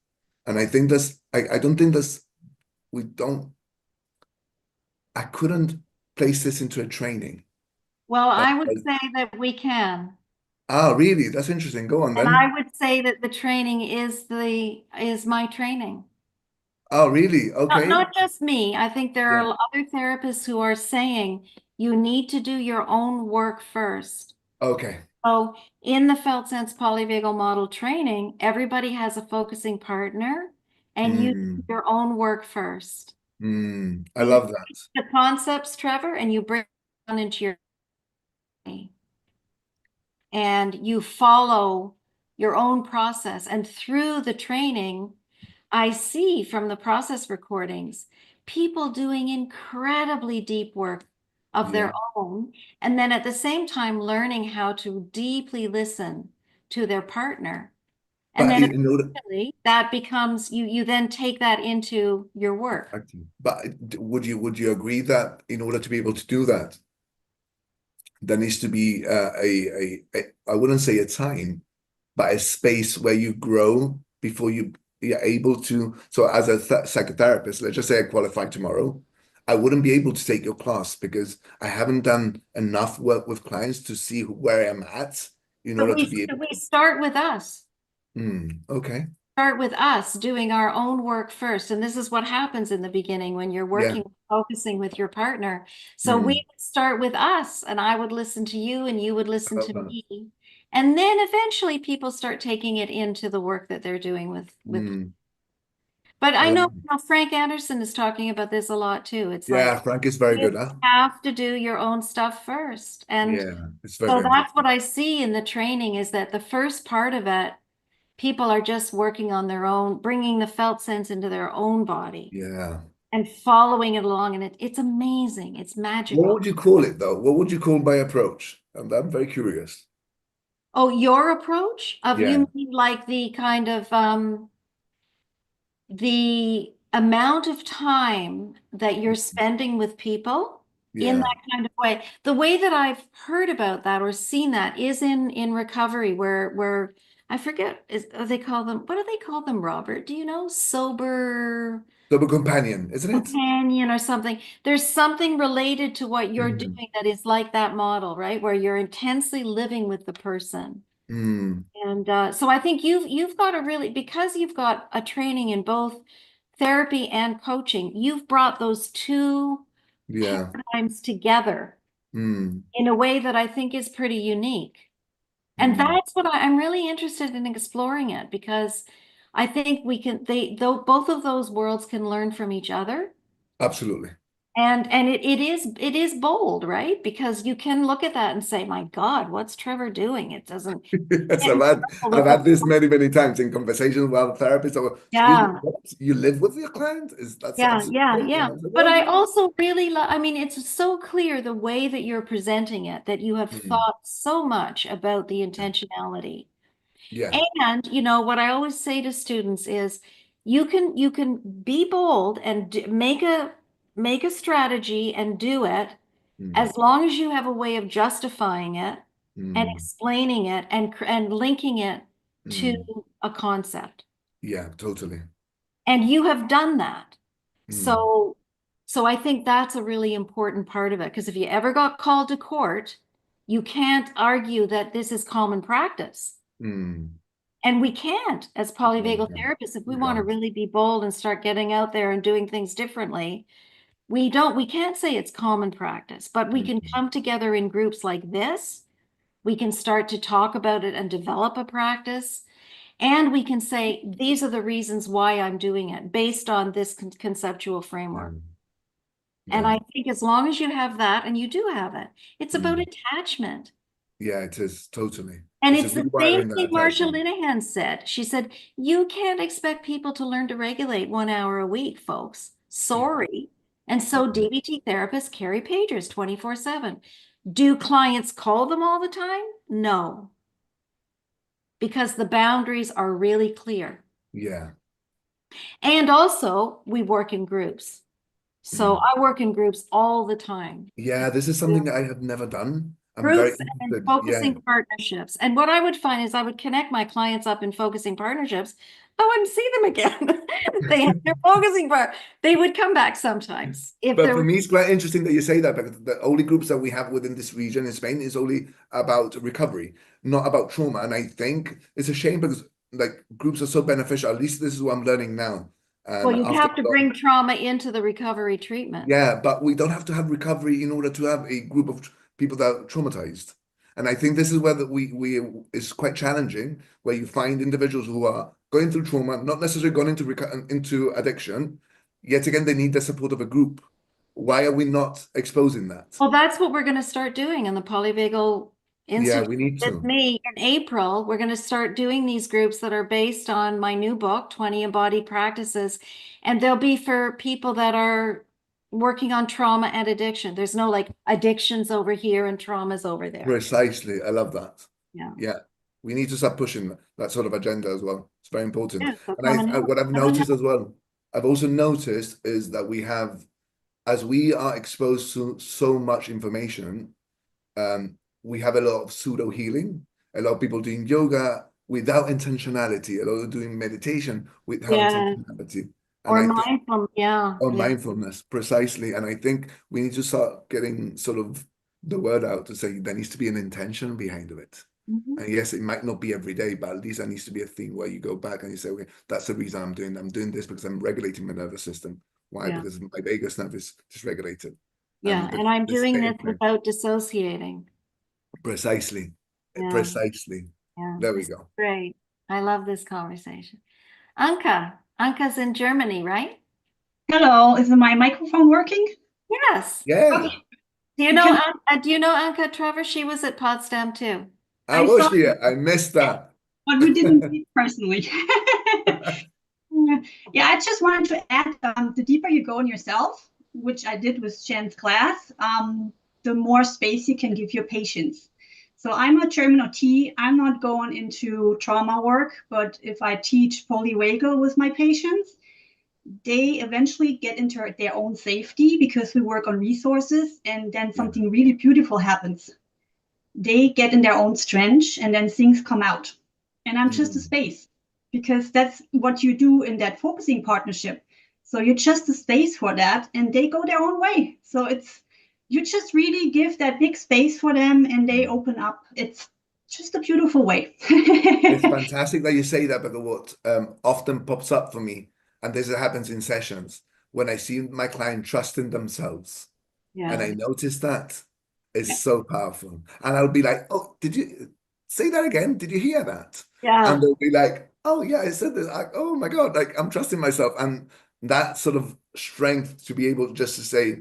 And I think I don't think there's I couldn't place this into a training. Well, I would Like, say that we can. really? That's interesting. Go on And then. I would say that the training is my training. Oh, really? Okay. Not just me. I think there Yeah. are other therapists who are saying you need to do your own work first. Okay. So in the felt sense polyvagal model training, everybody has a focusing partner and you do your own work first. I You love that. take the concepts, Trevor, and you bring them into your and you follow your own process. And through the training, I see from the process recordings, people doing incredibly deep work of their own. And then at the same time, learning how to deeply listen to their partner. And But then in order, eventually that becomes, you then take that into your work. but would you agree that in order to be able to do that, there needs to be I wouldn't say a time, but a space where you grow before you're able to. So as a psychotherapist, let's just say I qualify tomorrow, I wouldn't be able to take your class because I haven't done enough work with clients to see where I'm at in order to be able We start with us. Okay. Start with us doing our own work first. And this is what happens in the beginning when you're working, focusing with your partner. So we would start with us, and I would listen to you and you would listen to me. And then eventually people start taking it into the work that they're doing with. But I know, Frank Anderson is talking about this a lot too. It's like, Frank is very good, you huh? have to do your own stuff first. And it's very, so very that's important. what I see in the training is that the first part of it, people are just working on their own, bringing the felt sense into their own body and following it along. And it's amazing. It's magical. What would you call it though? What would you call my approach? I'm very curious. Oh, your approach of you mean like the kind of the amount of time that you're spending with people in that kind of way. The way that I've heard about that or seen that is in recovery where I forget they call them, what do they call them, Robert? Do you know? Sober Companion, isn't it? companion or something. There's something related to what you're doing that is like that model, right? Where you're intensely living with the person. And so I think you've got a really, because you've got a training in both therapy and coaching, you've brought those two paradigms together in a way that I think is pretty unique. And that's what I'm really interested in exploring it, because I think we can, both of those worlds can learn from each other. Absolutely. And it is bold, right? Because you can look at that and say, my God, what's Trevor doing? It doesn't. Yes, I've had this many, many times in conversations with other therapists. Or, excuse me, what? You live with your client? That's Yeah. But I also really love, I mean, it's so clear the way that you're presenting it, that you have thought so much about the intentionality. And, you know, what I always say to students is you can be bold and make a strategy and do it as long as you have a way of justifying it and explaining it and linking it to a concept. Yeah, totally. And you have done that. So I think that's a really important part of it, because if you ever got called to court, you can't argue that this is common practice. And we can't, as polyvagal therapists, if we want to really be bold and start getting out there and doing things differently, we can't say it's common practice, but we can come together in groups like this. We can start to talk about it and develop a practice. And we can say, these are the reasons why I'm doing it based on this conceptual framework. And I think as long as you have that, and you do have it, it's about attachment. Yeah, it is totally. And it's the same thing Marsha Linehan said. She said, you can't expect people to learn to regulate 1 hour a week, folks. Sorry. And so DBT therapists carry pagers 24/7. Do clients call them all the time? No. Because the boundaries are really clear. Yeah. And also, we work in groups. So I work in groups all the time. Yeah, this is something that I have never done. I'm Groups very and interested. focusing partnerships. And what I would find is I would connect my clients up in focusing partnerships, oh, and see them again. They had their focusing part. They would come back sometimes if But there for were. me, it's quite interesting that you say that, because the only groups that we have within this region in Spain is only about recovery, not about trauma. And I think it's a shame, because like groups are so beneficial. At least this is what I'm learning now. Well, And you after have to bring trauma into the recovery treatment. yeah, but we don't have to have recovery in order to have a group of people that are traumatized. And I think this is where we it's quite challenging, where you find individuals who are going through trauma, not necessarily going into addiction. Yet again, they need the support of a group. Why are we not exposing that? Well, that's what we're going to start doing in the Polyvagal Yeah, Institute we need with to. me in April. We're going to start doing these groups that are based on my new book, 20 Embodied Practices. And they'll be for people that are working on trauma and addiction. There's no like addictions over here and traumas over there. Precisely. I love that. Yeah. Yeah. We need to start pushing that sort of agenda as well. It's very important. Yeah, so And come and help. what I've Come and noticed as well, I've also noticed is that we have, as we are exposed to so much information, we have a lot of pseudo healing, a lot of people doing yoga without intentionality, a lot of doing meditation without Yeah. intentionality. And Or I think, mindful, yeah. or Yeah. mindfulness, precisely. And I think we need to start getting sort of the word out to say there needs to be an intention behind it. Mhm. And yes, it might not be every day, but at least there needs to be a thing where you go back and you say, okay, that's the reason I'm doing this because I'm regulating my nervous system. Why? Yeah. Because my vagus nerve is dysregulated. Yeah. And I'm doing this without dissociating. Precisely. Yeah. Precisely. Yeah. There we This is go. great. I love this conversation. Anka's in Germany, right? Hello, is my microphone working? Yes. Yeah. Okay. Do you know Anka, Trevor? She was at Potsdam too. I I was saw here. I missed that. but we didn't meet personally. Yeah, I just wanted to add, the deeper you go in yourself, which I did with Jen's class, the more space you can give your patients. So I'm a German OT. I'm not going into trauma work, but if I teach polyvagal with my patients, they eventually get into their own safety because we work on resources, and then something really beautiful happens. They get in their own strength, and then things come out. And I'm just a space, because that's what you do in that focusing partnership. So you're just a space for that, and they go their own way. So you just really give that big space for them, and they open up. It's just a beautiful way. It's fantastic that you say that, because what often pops up for me, and this happens in sessions, when I see my client trusting themselves, and I notice that, it's so powerful. And I'll be like, oh, did you say that again? Did you hear that? Yeah. And they'll be like, oh yeah, I said this. Like, oh my God, like I'm trusting myself. And that sort of strength to be able just to say,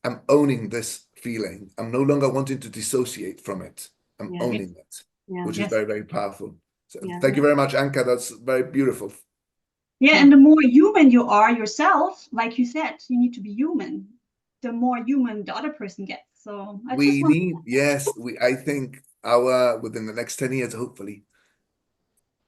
I'm owning this feeling. I'm no longer wanting to dissociate from it. I'm Yeah. owning it, Yeah. which is Yes. very, very powerful. So Yeah. thank you very much, Anka. That's very beautiful. Yeah, and the more human you are yourself, like you said, you need to be human. The more human the other person gets. So I just want Yes, I think within the next 10 years, hopefully,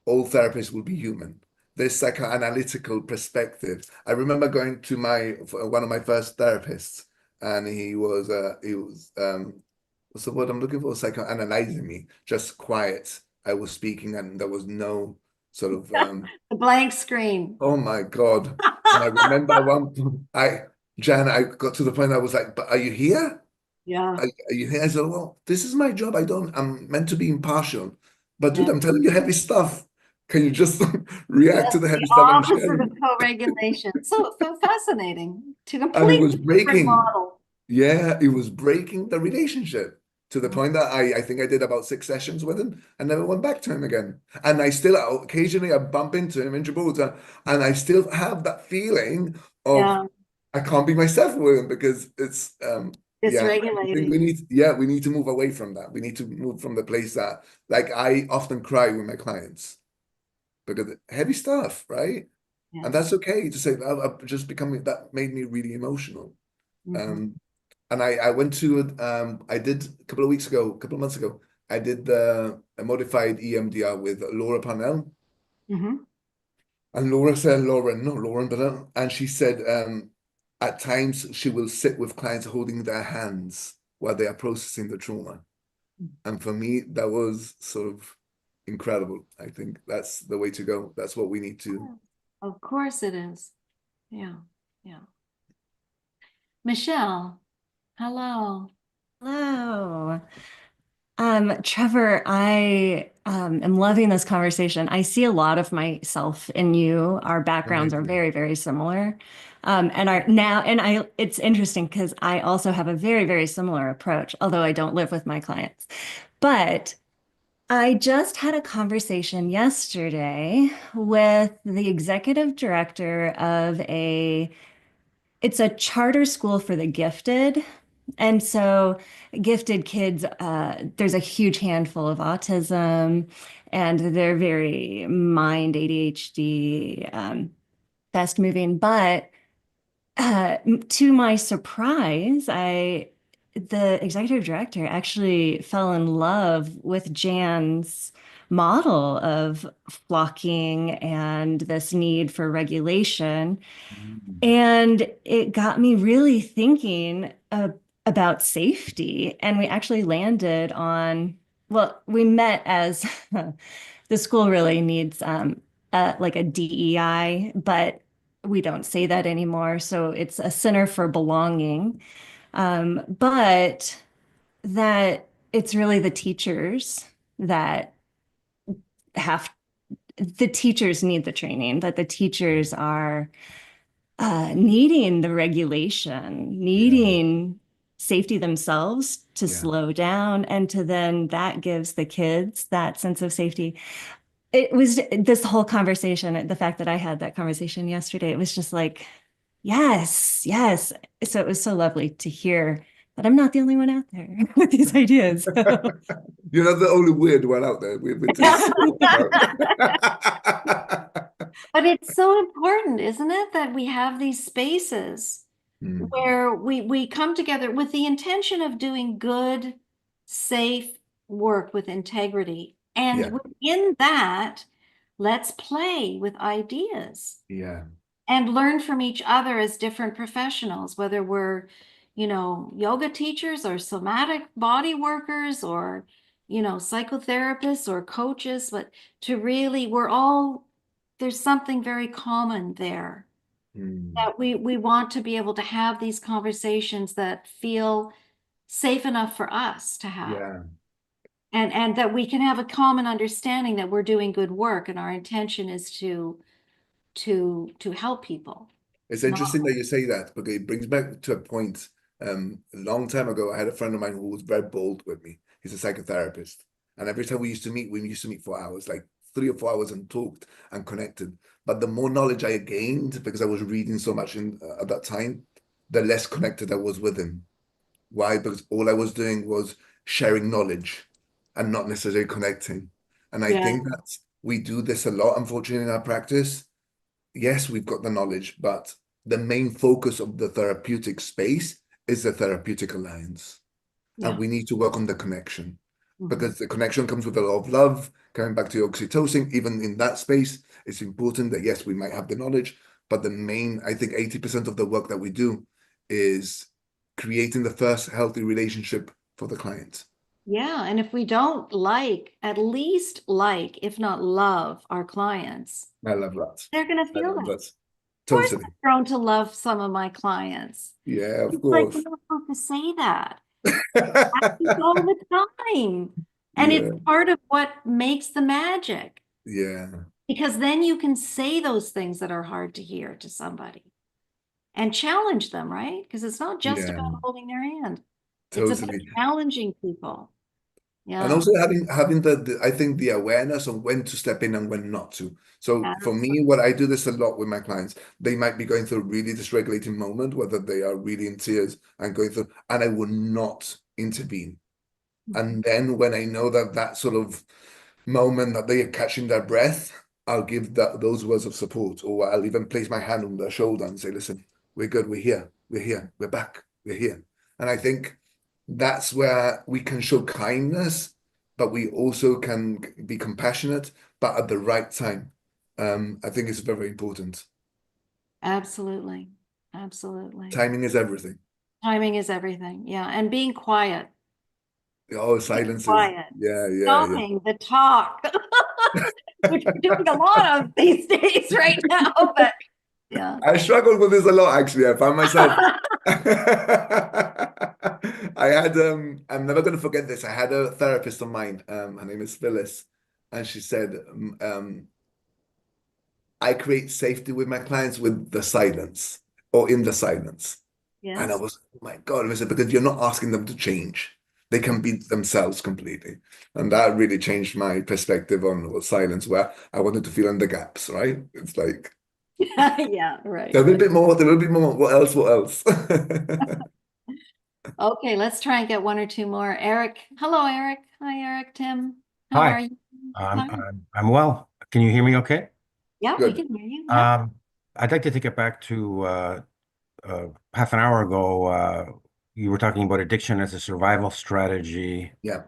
all therapists will be human. This psychoanalytical perspective. I remember going to one of my first therapists, and he was what's the word I'm looking for? Psychoanalyzing me, just quiet. I was speaking, and there was no sort of The blank screen. oh my God. And I remember Jan, I got to the point I was like, but are you here? Yeah. Are you here? I said, well, this is my job. I'm meant to be impartial. But dude, Yeah. I'm telling you heavy stuff. Can you just react to the heavy The stuff I'm opposite sharing? of co-regulation. So fascinating to And it completely was different breaking. model. Yeah, it was breaking the relationship to the point that I think I did about 6 sessions with him and never went back to him again. And I still occasionally I bump into him in Gibraltar, and I still have that feeling of Yeah. I can't be myself with him, because it's yeah, I think Dysregulating. we need to move away from that. We need to move from the place that, like, I often cry with my clients because heavy stuff, right? Yeah. And that's okay to say I've just become, that made me really emotional. Mhm. And I went to I did a couple of months ago, I did a modified EMDR with Laura Parnell. Mhm. And Lauren, but and she said at times she will sit with clients holding their hands while they are processing the trauma. And for me, that was sort of incredible. I think that's the way to go. That's what we need to. Of course it is. Yeah, yeah. Michelle, hello. Hello. Trevor, I am loving this conversation. I see a lot of myself in you. Our backgrounds are Amazing. very, very similar. It's interesting because I also have a very, very similar approach, although I don't live with my clients. But I just had a conversation yesterday with the executive director of it's a charter school for the gifted. And so gifted kids, there's a huge handful of autism, and they're very mind ADHD, fast moving. But to my surprise, the executive director actually fell in love with Jan's model of flocking and this need for regulation. And it got me really thinking about safety. And we actually landed on, well, we met as the school really needs like a DEI, but we don't say that anymore. So it's a Center for Belonging. But that it's really the teachers that have, the teachers need the training, that the teachers are needing the regulation, needing safety themselves to slow down, and to then that gives the kids that sense of safety. It was this whole conversation, the fact that I had that conversation yesterday, it was just like, yes, yes. So it was so lovely to hear that I'm not the only one out there with these ideas. You're not the only weird one out there. We've been But it's so important, isn't it, that we have these spaces where we come together with the intention of doing good, safe work with integrity. And within that, let's play with ideas. Yeah. And learn from each other as different professionals, whether we're, yoga teachers or somatic body workers or, psychotherapists or coaches, but to really, there's something very common there that we want to be able to have these conversations that feel safe enough for us to have. Yeah. And that we can have a common understanding that we're doing good work and our intention is to help people. It's interesting that you say that, because it brings back to a point. A long time ago, I had a friend of mine who was very bold with me. He's a psychotherapist. And every time we used to meet for hours, like 3 or 4 hours, and talked and connected. But the more knowledge I gained, because I was reading so much at that time, the less connected I was with him. Why? Because all I was doing was sharing knowledge and not necessarily connecting. And I think that we do this a lot, unfortunately, in our practice. Yes, we've got the knowledge, but the main focus of the therapeutic space is the therapeutic alliance. And we need to work on the connection, because the connection comes with a lot of love. Coming back to oxytocin, even in that space, it's important that, yes, we might have the knowledge, but the main, I think 80% of the work that we do is creating the first healthy relationship for the client. Yeah, and if we don't at least if not love our clients, I love that. they're going to feel that. That. Of course, Totally. I've grown to love some of my clients. Yeah, of It's course. like, you're not supposed to say that. All the time. And it's part of what makes the magic. Yeah. Because then you can say those things that are hard to hear to somebody and challenge them, right? Because it's not just about holding their hand. Totally. It's about challenging people. Yeah. And also having I think the awareness on when to step in and when not to. So for me, what I do this a lot with my clients, they might be going through a really dysregulating moment, whether they are really in tears and going through, and I will not intervene. And then when I know that sort of moment that they are catching their breath, I'll give those words of support, or I'll even place my hand on their shoulder and say, listen, we're good, we're here, we're back, we're here. And I think that's where we can show kindness, but we also can be compassionate, but at the right time. I think it's very important. Absolutely. Absolutely. Timing is everything. Timing is everything. Yeah. And being quiet. Oh, silences. quiet. Yeah. Stopping the talk, which we're doing a lot of these days right now. But yeah. I struggled with this a lot, actually. I found myself. I had I'm never going to forget this. I had a therapist of mine. Her name is Phyllis, and she said, I create safety with my clients with the silence or in the silence. And I Yes. was, oh my God, I said, because you're not asking them to change. They can be themselves completely. And that really changed my perspective on what silence, where I wanted to fill in the gaps, right? It's like, Yeah, right. a little bit more, a little bit more. What else? What else? Okay, let's try and get one or two more. Eric. Hello, Eric. Hi, Eric. Tim. How Hi. are you? Hi. I'm well. Can you hear me okay? Yeah, we Good. can hear you. Yeah. I'd like to take it back to half an hour ago. You were talking about addiction as a survival strategy, Yeah.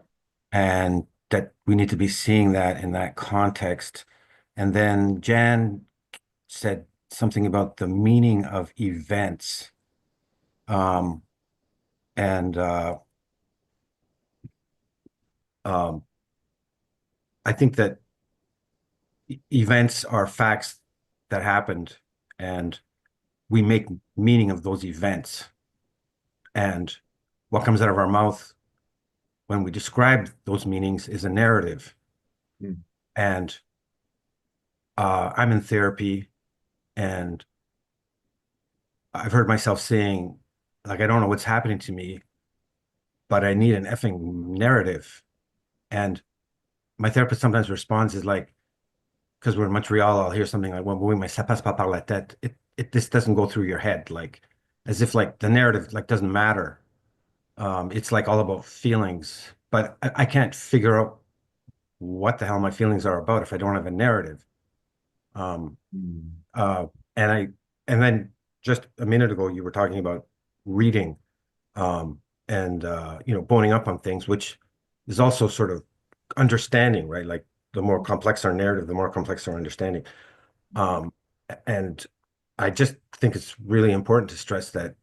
and that we need to be seeing that in that context. And then Jan said something about the meaning of events. And I think that events are facts that happened, and we make meaning of those events. And what comes out of our mouth when we describe those meanings is a narrative. Mm. And I'm in therapy, and I've heard myself saying, like, I don't know what's happening to me, but I need an effing narrative. And my therapist sometimes responds is like, because we're in Montreal, I'll hear something like, well, oui, mais ça passe pas par la tête. This doesn't go through your head, like, as if like the narrative like doesn't matter. It's like all about feelings, but I can't figure out what the hell my feelings are about if I don't have a narrative. Um, uh, and then just a minute ago, you were talking about reading, and boning up on things, which is also sort of understanding, right? Like the more complex our narrative, the more complex our understanding. And I just think it's really important to stress that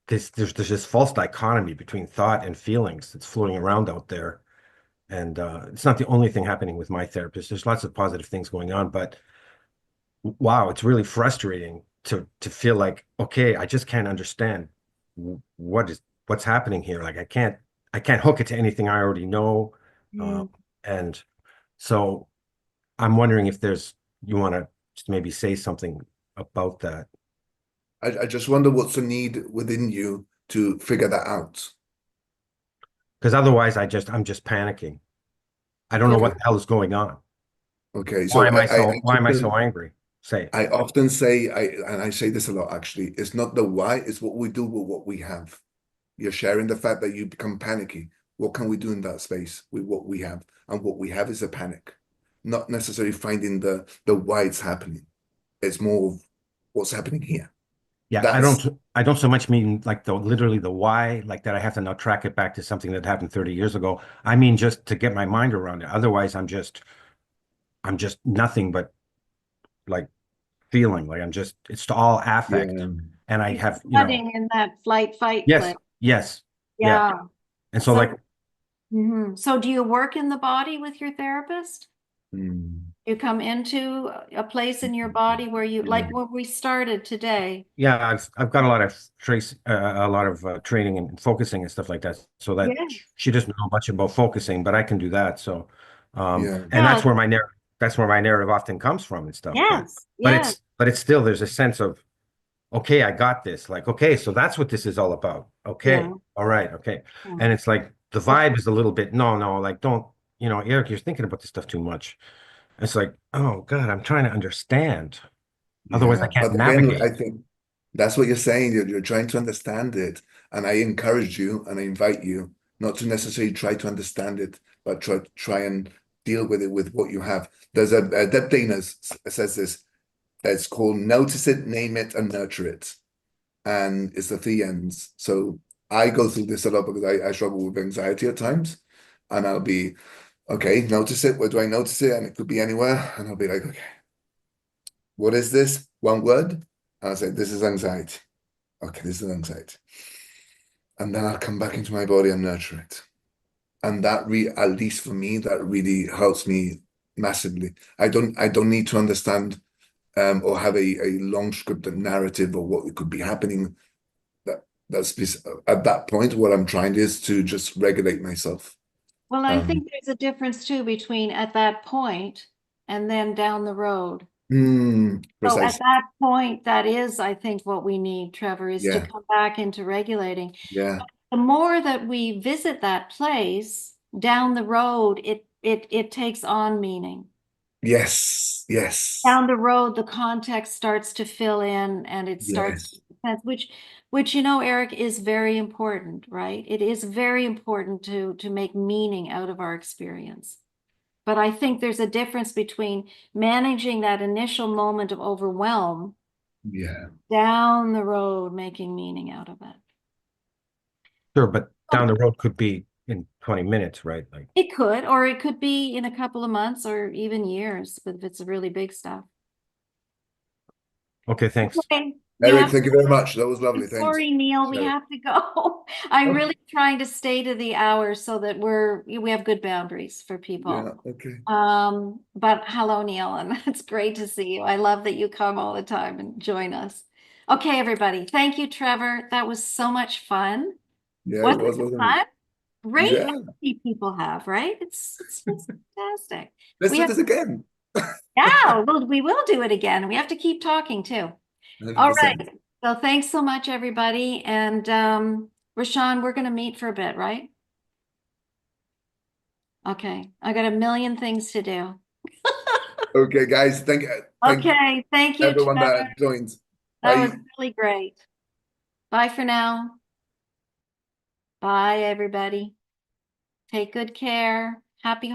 there's this false dichotomy between thought and feelings that's floating around out there. And it's not the only thing happening with my therapist. There's lots of positive things going on, but wow, it's really frustrating to feel like, okay, I just can't understand what's happening here. Like I can't hook it to anything I already know. And so I'm wondering if you want to just maybe say something about that. I just wonder what's the need within you to figure that out. Because otherwise I'm just panicking. I don't know what the hell is going on. Okay, Why so am I so angry? Say it. I often say, and I say this a lot actually, it's not the why, it's what we do with what we have. You're sharing the fact that you become panicky. What can we do in that space with what we have? And what we have is a panic, not necessarily finding the why it's happening. It's more of what's happening here. Yeah, I don't so much mean like literally the why, like that I have to now track it back to something that happened 30 years ago. I mean just to get my mind around it. Otherwise I'm just nothing but like feeling like it's all affect. Yeah. And I have, Flooding in that flight fight. yes. Yeah. And so like So do you work in the body with your therapist? Mm. You come into a place in your body where you, like when we started today. yeah, I've got a lot of training and focusing and stuff like that. So that she doesn't know much about focusing, but I can do that. So and that's where my narrative often comes from and stuff. But it's still, there's a sense of, okay, I got this. Like, okay, so that's what this is all about. Okay. All right. Okay. And it's like the vibe is a little bit, no, like don't, Eric, you're thinking about this stuff too much. It's like, oh God, I'm trying to understand. Otherwise I can't navigate. Again, I think that's what you're saying. You're trying to understand it. And I encourage you and I invite you not to necessarily try to understand it, but try and deal with it with what you have. There's a Deb Dana says this. It's called notice it, name it, and nurture it. And it's the 3 N's. So I go through this a lot because I struggle with anxiety at times. And I'll be, okay, notice it. Where do I notice it? And it could be anywhere. And I'll be like, okay, what is this? One word. And I'll say, this is anxiety. Okay, this is anxiety. And then I'll come back into my body and nurture it. And that at least for me, that really helps me massively. I don't need to understand or have a long scripted narrative of what could be happening. At that point, what I'm trying is to just regulate myself. Well, I think there's a difference too between at that point and then down the road. So at Precisely. that point, that is, I think, what we need, Trevor, is to Yeah. come back into regulating. Yeah. The more that we visit that place down the road, it takes on meaning. Yes. Yes. Down the road, the context starts to fill in and it starts to make sense, which you know, Eric, is very important, right? It is very important to make meaning out of our experience. But I think there's a difference between managing that initial moment of overwhelm, Yeah. down the road, making meaning out of it. Sure, but down the road could be in 20 minutes, right? Like, It could, or it could be in a couple of months or even years, but if it's really big stuff. okay, thanks. Okay. Eric, thank you very much. That was lovely. Thanks. Sorry, Neil, we Sorry. have to go. I'm Oh. really trying to stay to the hour so that we have good boundaries for people. Yeah. Okay. But hello, Neil, and it's great to see you. I love that you come all the time and join us. Okay, everybody. Thank you, Trevor. That was so much fun. Yeah, Wasn't it was, it wasn't fun? it? Great Yeah. energy people have, right? It's fantastic. Let's We do have- this again. Yeah, well, we will do it again. We have to keep talking too. 100%. All right. So thanks so much, everybody. And Rashawn, we're going to meet for a bit, right? Okay. I got a million things to do. Okay, guys. Thank Okay. Thank you, everyone Trevor. that joined. That Bye. was really great. Bye for now. Bye, everybody. Take good care. Happy